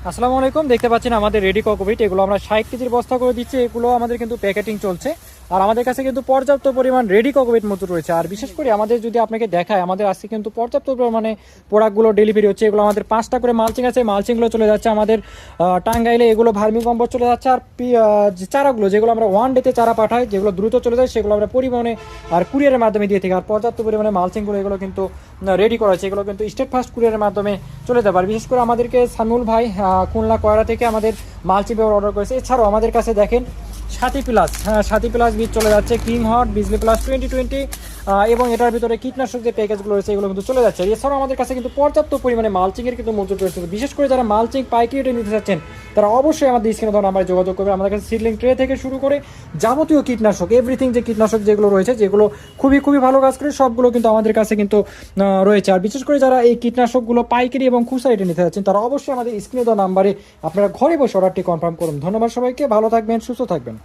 আসসালামু আলাইকুম, দেখতে পাচ্ছেন আমাদের রেডি কোকোপিট, এগুলো আমরা 60 কেজির বস্তা করে দিচ্ছি। এগুলো আমাদের কিন্তু প্যাকেটিং চলছে, আর আমাদের কাছে কিন্তু পর্যাপ্ত পরিমাণ রেডি কোকোপিট মজুদ রয়েছে। আর বিশেষ করে আমাদের যদি আপনাকে দেখায়, আমাদের আজকে কিন্তু পর্যাপ্ত পরিমাণে প্রোডাক্টগুলো ডেলিভারি হচ্ছে। এগুলো আমাদের 5টা করে মালচিং আছে, মালচিংগুলো চলে যাচ্ছে আমাদের টাঙ্গাইলে। এগুলো ভার্মি কম্পোস্ট চলে যাচ্ছে। আর যে চারাগুলো, যেগুলো আমরা ওয়ান ডেতে চারা পাঠাই, যেগুলো দ্রুত চলে যায়, সেগুলো আমরা পরিবহনে আর কুরিয়ারের মাধ্যমে দিয়ে থাকি। আর পর্যাপ্ত পরিমাণে মালচিংগুলো এগুলো কিন্তু রেডি করা হচ্ছে, এগুলো কিন্তু স্টেট ফার্স্ট কুরিয়ারের মাধ্যমে চলে যাবে। আর বিশেষ করে আমাদেরকে সানুল ভাই খুলনা কয়রা থেকে আমাদের মালচি পেপার অর্ডার করেছে। এছাড়াও আমাদের কাছে দেখেন সাথী প্লাস, সাথী প্লাস বীজ চলে যাচ্ছে, কিং হট, বিজলি প্লাস 2020, এবং এটার ভিতরে কীটনাশক যে প্যাকেজগুলো রয়েছে এগুলো কিন্তু চলে যাচ্ছে। এছাড়াও আমাদের কাছে কিন্তু পর্যাপ্ত পরিমাণে মালচিংয়ের কিন্তু মজুদ রয়েছে। বিশেষ করে যারা মালচিং পাইকারি রেটে নিতে চাচ্ছেন, তারা অবশ্যই আমাদের স্ক্রিনে দেওয়া নাম্বারে যোগাযোগ করবে। আমাদের কাছে সিডলিং ট্রে থেকে শুরু করে যাবতীয় কীটনাশক, এভরিথিং যে কীটনাশক যেগুলো রয়েছে, যেগুলো খুবই খুবই ভালো কাজ করে, সবগুলো কিন্তু আমাদের কাছে কিন্তু রয়েছে। আর বিশেষ করে যারা এই কীটনাশকগুলো পাইকারি এবং খুচরা রেটে নিতে চাচ্ছেন, তারা অবশ্যই আমাদের স্ক্রিনে দেওয়া নাম্বারে আপনারা ঘরে বসে অর্ডারটি কনফার্ম করুন। ধন্যবাদ সবাইকে, ভালো থাকবেন, সুস্থ থাকবেন।